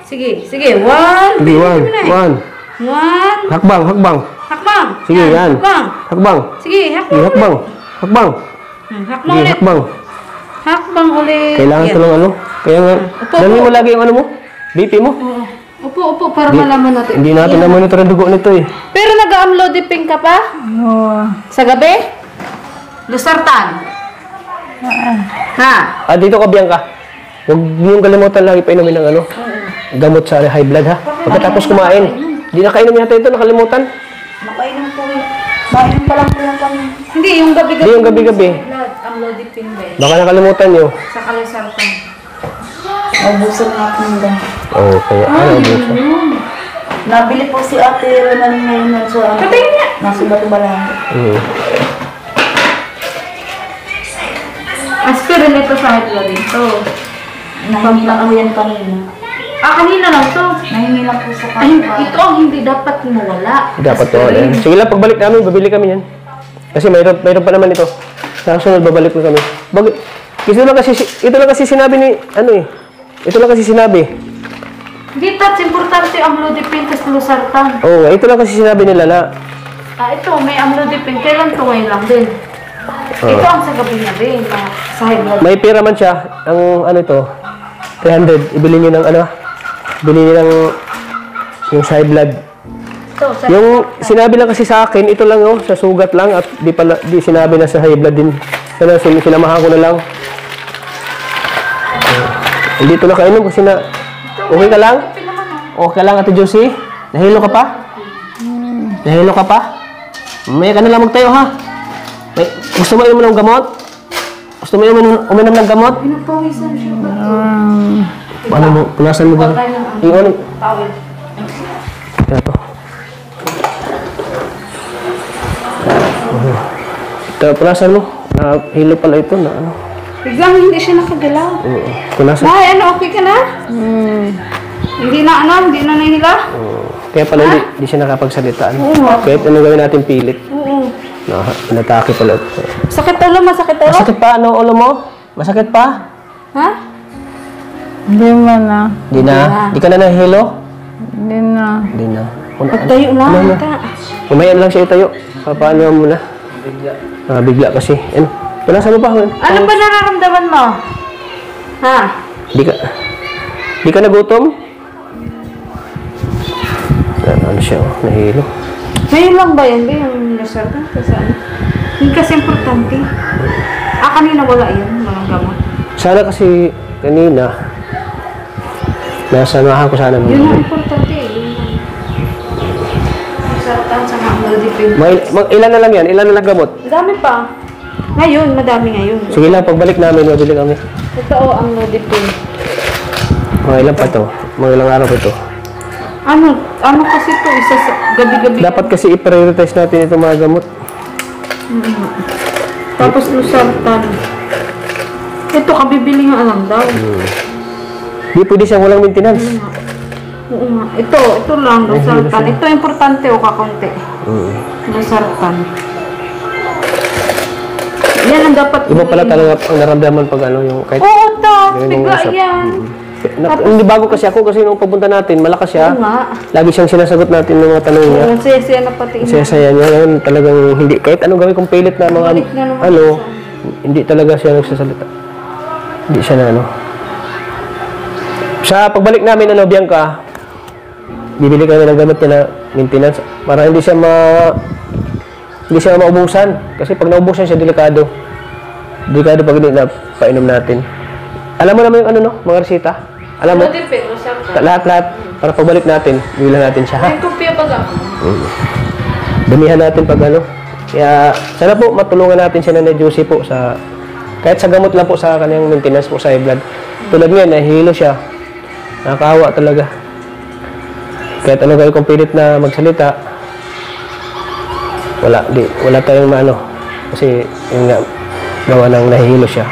Sige. One. Hindi, one. One. Hakbang. Hakbang. Sige, yan. Hakbang. Hakbang. Sige, Sige, hakbang. hakbang. Hakbang Sige, ulit. hakbang. Hakbang ulit. Kailangan Yan. ito lang Kaya nga, dalhin mo lagi yung mo. BP mo. Upo, para malaman natin. Hindi natin na-monitor ang dugo nito eh. Pero nag-amlodipine ka pa? Oo. Sa gabi? Lusartan? Ha? Dito ka, Bianca. Huwag niyong kalimutan lagi pa inumin ng gamot sa high blood, ha? Pagkatapos kumain. Hindi na kainom yata ito, nakalimutan. Makainom po yun. Makainom pa lang po yan kami. Hindi, yung gabi-gabi. Hindi yung gabi-gabi. Blood, amlodipine ba yun? Baka nakalimutan niyo. Sa kalusartan. Naubusan na ako ng gamot. Oo, kaya buso. Nabili po si Ate Ronald ngayon sa Patay niya. nasa Batubalan. Aspirin ito sa high blood ito. Nahingi lang po yan kanina. Kanina lang to. Nahingi lang po sa Ay, kanina. ito ang hindi dapat mawala. Dapat to. Sige lang, pagbalik namin, babili kami yan. Kasi mayroon pa naman ito. Sa sunod, babalik na kami. Bakit? Ito lang kasi sinabi ni, ito lang kasi sinabi. Hindi, Tats, importante ang amlodipine kasi lusartan. Oo, ito lang kasi sinabi nila na, Ito, may amlodipine. Kailan to ngayon lang din? Ito ang sa gabi na din. Sa high blood. may pera man siya, ang ito, 300, ibili niyo ng ibili niyo ng yung sa high blood. Ito, sa Yung sinabi lang kasi sa akin, ito lang sa sugat lang at di sinabi na sa high blood din. Kaya sinamahan ko na lang. Hindi ito nakainom kasi Okay ka lang? Okay lang, Ate Josie? Nahilo ka pa? Nahilo ka pa? May ka na lang magtayo, ha? Gusto mo inom ng gamot? Gusto mo uminom ng gamot? Pinapawisan siya. Ano mo? Punasan mo ba? Iwan. Tawid. Ito. Ito, punasan mo. Nahilo pala ito na ano. Biglang hindi siya nakagalaw. Punasan. Nay, ano, okay ka na? Hindi na nahila? Kaya pala hindi siya nakapagsalita. Kahit ano gawin natin pilit. Oo. Natake pala ito. Sakit ulo, masakit ulo? Masakit pa? Ano ulo mo? Masakit pa? Ha? Hindi man na. Di na? Di ka na nahilo? Hindi na. Di na. Pagtayo na, ata. Umayan lang siya itayo. Paano mo na? Bigla kasi. Ano? Punasan mo pa. Ano ba nararamdaman mo? Ha? Di ka nagutom? Ano siya? Nahilo. Ngayon lang ba yan? Ba yung result? Kasi ano? Hindi kasi importante. Kanina wala yan. Walang gamot. Sana kasi kanina nasamahan ko sana Yun ang importante eh. Yun lang. Masaratan sa mga depende. Ilan na lang yan? Ilan na lang gamot? Madami pa. Ngayon, madami ngayon. Sige lang, pagbalik namin, mabili kami. Totoo ang no depende. Mga ilan pa ito? Mga ilang araw pa ito? Ano kasi to isa sa gabi-gabi. Dapat kasi i-prioritize natin itong mga gamot. Tapos lusartan. Ito, kabibili nga lang daw. Di pwede siyang walang maintenance. Oo nga. Ito lang, lusartan. Ito importante o kakunti. Lusartan. Yan ang dapat. Iba pala talaga ang naramdaman pag ano yung kahit... Oo, ganun yung bigla usap. yan. Hindi bago kasi ako kasi nung papunta natin, malakas siya. Oo nga. Lagi siyang sinasagot natin ng mga tanong niya. Ang saya-saya na pati. Saya-saya niya. Ngayon talagang hindi, kahit anong gawin kong pilit na mga Balik na naman ano, hindi talaga siya nagsasalita. Hindi siya na ano. Sa pagbalik namin, ano, Bianca, bibili kami ng gamit niya na maintenance para hindi siya maubusan. Kasi pag naubusan siya, delikado. Delikado pag hindi na painom natin. Alam mo naman yung ano, no? Mga resita? Alam mo? Lahat-lahat. Para pagbalik natin, bilang natin siya, ha? May kopya pa ka. Damihan natin pag ano. Kaya, sana po matulungan natin si Nanay Josie po sa, kahit sa gamot lang po sa kanyang maintenance po sa high blood. Tulad ngayon, nahihilo siya. Nakakawa talaga. Kahit ano kayo kung pilit na magsalita, wala tayong maano. Kasi, yung nga, gawa ng nahihilo siya.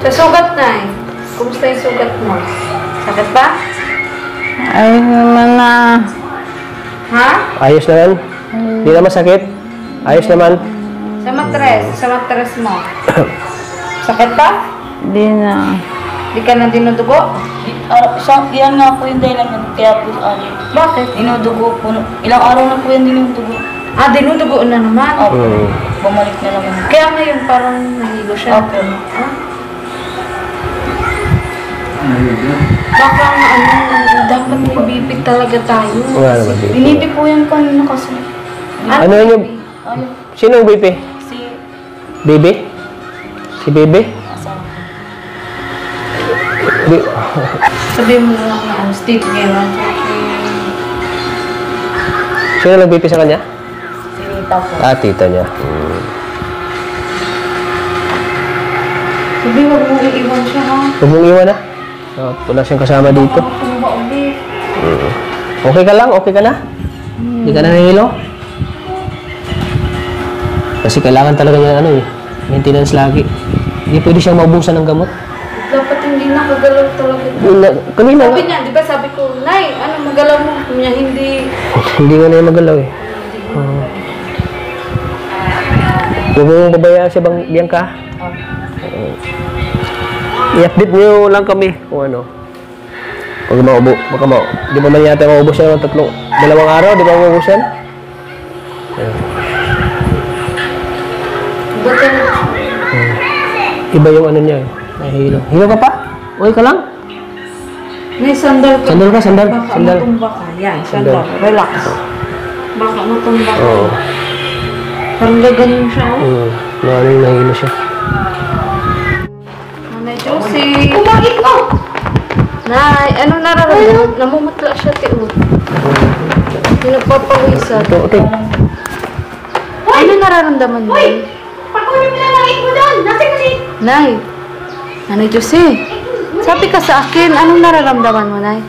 Sa sugat na eh. Kumusta yung sugat mo? Sakit ba? Ay naman na. Ha? Ayos naman? Hindi na masakit? Ayos naman? Sa matres mo. Sakit ba? Hindi na. Di ka na dinudugo? Yan nga po yung dahilan nun. Kaya po Bakit? inudugo po. Ilang araw na po yan dinudugo. Dinudugo na naman. Bumalik na naman. Kaya ngayon parang nahilo siya. Opo. Baka dapat ibibig talaga tayo. Wala naman dito. Binipi po yan kanina kasi. Ano yung... Sino ang baby? Si Baby? Si Bebe? asawa. Sabihin mo na lang na state ngayon. Sino nag-baby sa kanya? Si Rita po. Tita niya. Sabi, wag mo iiwan siya ha. Huwag mong iwan na. Wala siyang kasama dito. Tumba ulit. Okay ka lang? Okay ka na? Hindi ka na nahilo? Kasi kailangan talaga niya ano eh. Maintenance lagi. Hindi pwede siyang maubusan ng gamot. Dapat hindi nakagalaw talaga. Kanina Sabi niya, di ba sabi ko, Nay, ano magalaw mo? Niya hindi. hindi nga na yung magalaw eh. Huwag mong babayaan siya bang Bianca? I-update niyo lang kami kung ano. Pag di ba man yata maubos yan ng 2 araw, di ba maubos yan? Ba't yan? Iba yung ano niya eh. Nahihilo. Hilo ka pa? Okay ka lang? May sandal ka. Sandal ka, sandal. Baka Sandal. matumba ka. Yan, sandal. Relax. Baka matumba ka. Oo. Parang gaganon siya, oh. Ano yung nahihilo siya. Nanay Josie. Bakit ko? Nay, ano nararamdaman? Namumutla siya, tiyo. Pinagpapawisan. Ito. Ano nararamdaman mo? Pagkunin mo lang ang egg mo doon. Nasa kasi. Nay, Nanay Jose, sabi ka sa akin, anong nararamdaman mo, Nay?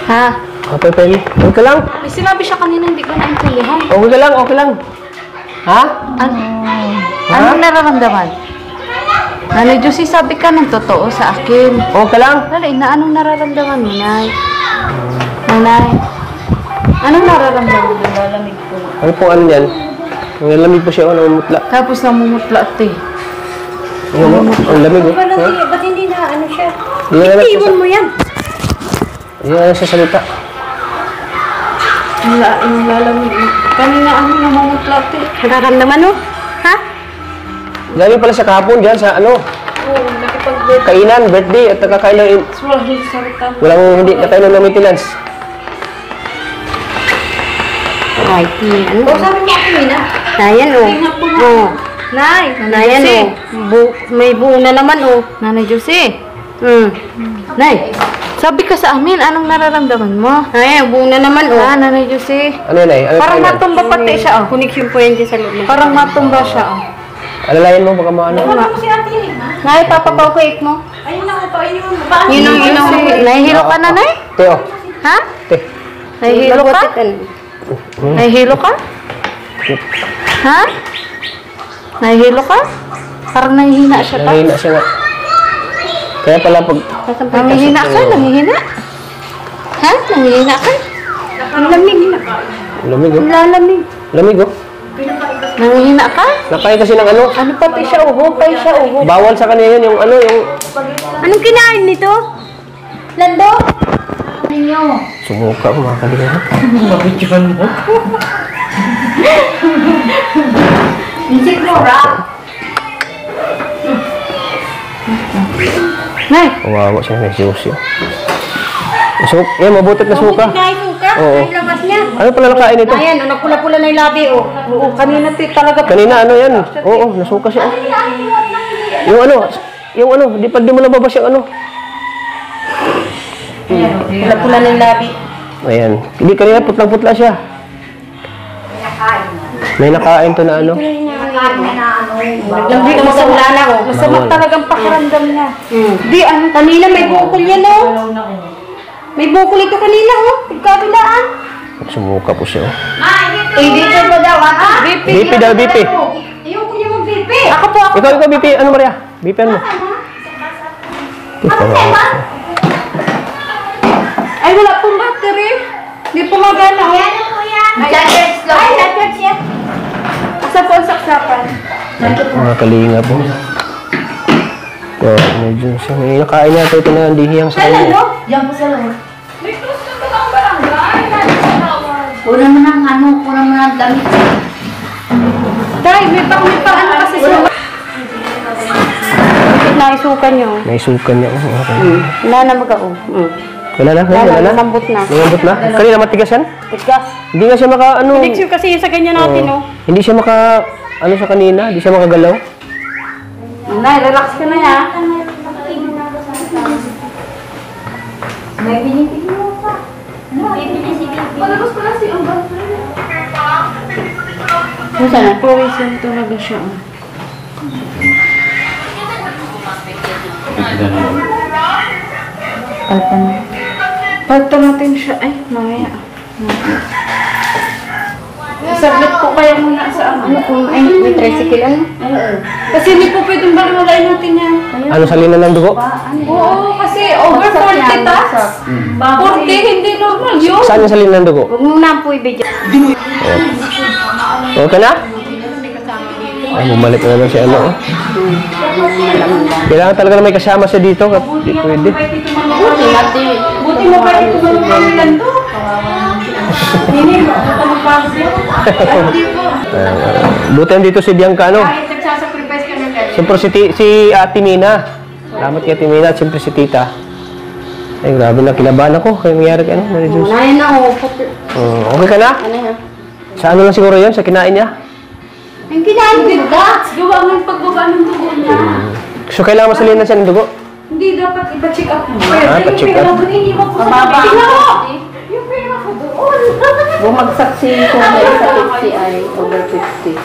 Ha? Okay, Penny. Okay ka lang. May sinabi siya kanina, hindi ko naintindihan. Okay ka lang, okay lang. Ha? Anong nararamdaman? Nanay Jose, sabi ka ng totoo sa akin. Okay ka lang. Nanay, anong nararamdaman mo, Nay? Nanay, anong nararamdaman mo? Lalamig ko. Ano po ano yan? Nalamig po siya, namumutla. Tapos namumutla, te. Ang lamig, oh. Ba't hindi na ano siya? Iwan mo yan. Hindi na siya salita. Ang lalamig. Kanina ano namumutla, te. Nararamdaman mo? Ha? Galing pala sa kahapon dyan sa ano, Oo, nakipag-birthday. kainan, birthday, at nakakailan, Swahili, salita. walang hindi nakailan ng maintenance. Ay, ano? Sabi mo ako, Mina. Nayan, oh. Oh. Nay, Nayan, Jose. oh. May buo na naman, oh. Nanay Jose. Hmm. Nay, sabi ka sa amin, anong nararamdaman mo? Ayan, buo na naman, oh. Nanay Jose. Ano yun ay? Ano Parang kainan? matumba pati siya, oh. Connection po yan dyan sa loob. Parang matumba siya, oh. Alalayan mo baka maano. Nay, papapaw ko egg mo. Yun ang Nahihilo ka na, Nay? Teo, Ha? te. Nahihilo ka? Nahihilo ka? Ha? Nahihilo ka? Parang nahihina siya pa. Nangihina siya nga. Kaya pala pag... Nangihina ka? Nangihina? Ha? Nangihina ka? Ang lamig na. Lamig, oh. Lalamig. Lamig, oh. Nangihina ka? Nakain kasi ng ano. Ano pati siya, uho? Pay siya, uho. Bawal sa kanya yun, yung ano, yung... Anong kinain nito? Lando? Sumuka ko mga kalinga. Nay, Kawawa siya, may siyosyo. Mabutit na suka. Kinain suka? Oo. Ang labas niya. Ano pala nakain ito? Ayan, oh, nagpula-pula na yung labi, oh. oo, kanina talaga. Kanina ano yan? Oo, nasuka siya. Yung ano, di mo nababas yung ano. Pula-pula na yung labi. Ayan. Hindi kanina putlang-putla siya. May nakain to na ano. Lambi ka sa ulana, oh. Masama Bawal. talagang pakiramdam niya. Di, ano, kanina may bukol yan, oh. May bukol ito kanina, oh. Pagkabilaan. Sumuka po siya. Eh, dito mo daw, ha? BP daw, BP. Ayoko niya mag-BP. Ako po, ako. Ikaw, BP. Ano Maria? BP mo. Ay, wala pong battery. Hindi po magana. Charge lang. Ay, charge yan. Asa po ang saksapan? Mga kalinga po. Medyo siya. May nakain natin ito na dihiyang sa kanya. Diyan po sa loob. Kunan mo ng ano, kunan mo ng damit. Tay, may pang ano kasi suka. Naisukan niyo. May sukan niya. Oh, okay. Wala na mag-ao. Wala na? Wala na? Lambot na. Lumambot na? Kanina matigas yan? Tigas. Hindi nga siya maka ano. Connection kasi yun sa ganyan natin, oh. Hindi siya maka ano sa kanina. Hindi siya makagalaw. Nay, relax ka na ya. Saan na? Pawisan talaga siya. oh. Palta natin siya. Ay, mamaya. Saglit po kayo muna sa ano. Ay, may tricycle, ano? Kasi hindi po pwedeng baliwalain natin yan. Ano sa lina ng dugo? Oo, kasi over 40 tas. 40, hindi normal yun. Saan yung sa lina ng dugo? Huwag mo na po ibigyan. Okay na? Ay, bumalik na naman si ano. Oh. Kailangan talaga na may kasama siya dito. Hindi pwede. Buti mo pa ito malumawilan to. Hindi mo, ito magpapagod. Buti nandito si Bianca, ano? Kahit nagsasacrifice ka ng ganyan. Siyempre si Ate Mina. Salamat kay Ate Mina at siyempre si Tita. Ay, grabe na. Kinabahan ako. Kaya nangyari ka, ano? Na-reduce. Ayun na, oh. Okay ka na? Ano yan? Sa ano lang siguro yun? Sa kinain niya? Ang kinain mo ba? Gawa mo yung pagbaba ng dugo niya. So, kailangan masalina siya ng dugo? Hindi, dapat ipa-check up mo. Pa-check up. Hindi mo po sa Mababa kapila. ang Yung pera ko doon. bumagsak si Kuya sa 50 ay over 50.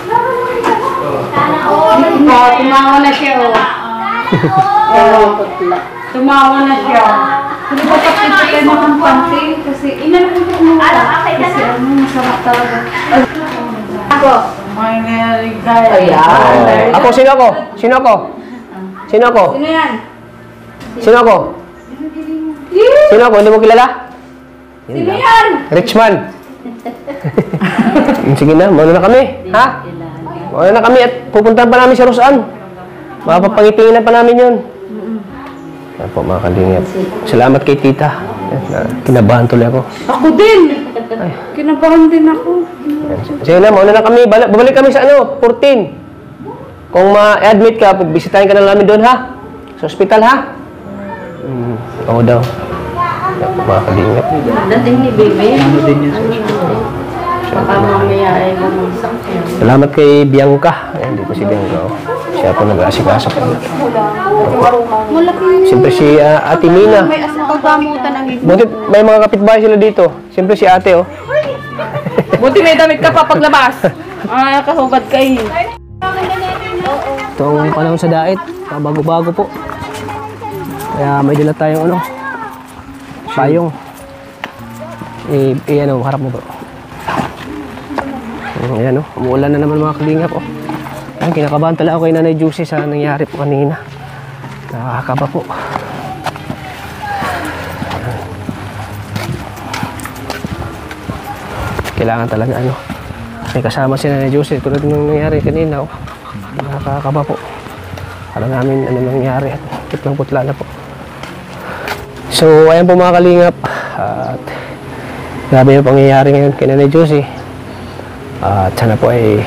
Tumawa na siya, oh. Putla. Tumawa na siya. Hindi ba pati kayo makampante? Kasi inalagay mo. Kasi masarap talaga. Ako. May narigal. Ayan. Ako, sino ako? Sino ako? Sino ako? Sino yan? Sino ako? Sino ako? Hindi mo kilala? Sino yan? Richman. Sige na, mauna na kami. Ha? Mauna na kami at pupuntahan pa namin si Rosan. Mapapangipinginan pa namin yun. Yan po mga kalingap. Salamat kay tita. Kinabahan tuloy ako. Ako din. Kinabahan din ako. Sige na, mauna na kami. Babalik kami sa 14. Kung ma-admit ka, pagbisitahin ka na namin doon ha? Sa ospital ha? Oo daw. Mga kalingap. Dating ni Bebe. Ano din yun sa hospital? Baka mamaya ay bumagsak yan. Salamat kay Bianca. Ayan, dito si Bianca. Oh. Siya po nag-aasikaso po. Siyempre si Ate Mina. May pagbamutan ang Buti may mga kapitbahay sila dito. Siyempre si Ate, oh. Buti may damit ka pa paglabas. Kahubad ka eh. Itong panahon sa dait, bago-bago po. Kaya may dala tayong payong. Ano, harap mo bro. Ayan o, umuulan na naman mga kalingap o. Ayan, kinakabahan talaga ako kay Nanay Juicy sa nangyari po kanina. Nakakaba po. Kailangan talaga may kasama si Nanay Juicy tulad ng nangyari kanina o. Nakakaba po. Alam namin ano nangyari at putlang-putla na po. So ayan po mga kalingap. At grabe yung pangyayari ngayon kay Nanay Juicy. At sana po ay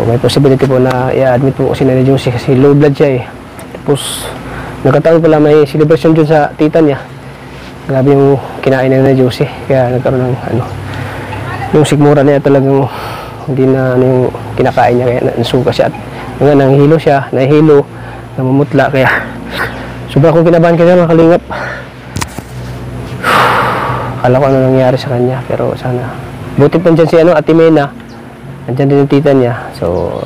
may possibility po na i-admit po si Nanay Juicy kasi low blood siya eh. Tapos nagkataon pala may celebration dun sa tita niya. Grabe yung kinain ni Nanay Juicy kaya nagkaroon ng yung sigmura niya talagang hindi na yung kinakain niya kaya nasuka siya at nahihilo siya, namumutla kaya sobrang akong kinabahan kaya mga kalingap. Akala ko ano nangyari sa kanya pero sana butit nandyan si Ate Mena, nandyan din yung tita niya. So,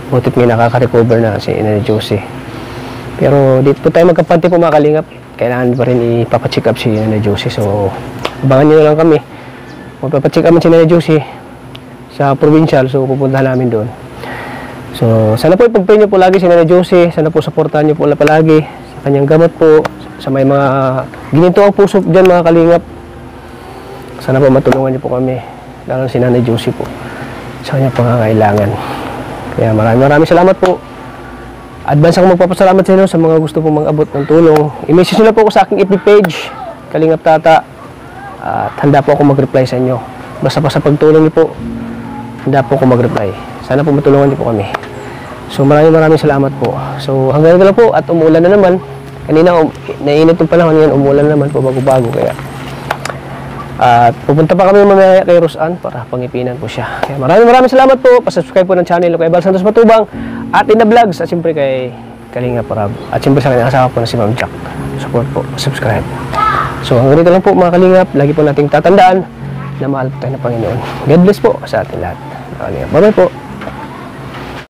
butit may nakaka-recover na si Nanay Juicy. Pero dito po tayo magkapante po mga kalingap. Kailangan pa rin ipapacheck up si Nanay Juicy. So, abangan nyo lang kami. Magpapacheck up si Nanay Juicy sa provincial. So, pupuntahan namin doon. So, sana po ipagpray nyo po lagi si Nanay Juicy. Sana po supportahan nyo po palagi sa kanyang gamot po. Sa may mga gininto ang puso dyan mga kalingap. Sana po matulungan niyo po kami. Lalo si Nanay Juicy po sa kanyang pangangailangan. Kaya maraming salamat po. Advance ako magpapasalamat sa inyo sa mga gusto po mag-abot ng tulong. I-message nyo na po ako sa aking FB page, Kalingap Tata. At handa po ako mag-reply sa inyo. Basta pa sa pagtulong niyo po, handa po ako mag-reply. Sana po matulungan niyo po kami. So maraming salamat po. So hanggang dito lang po at umuulan na naman. Kanina nainit yung panahon yan, umuulan na naman po bago-bago kaya. At pupunta pa kami mamaya kay Rosan para pangipinan po siya. Kaya maraming salamat po. Pasubscribe po ng channel kay Bal Santos Matubang at Ina Vlogs at siyempre kay Kalinga Parab. At siyempre sa kanyang asawa po na si Ma'am Jack. Support po, subscribe. So hanggang dito lang po mga Kalingap. Lagi po nating tatandaan na mahal po tayo ng Panginoon. God bless po sa ating lahat. Bye-bye po.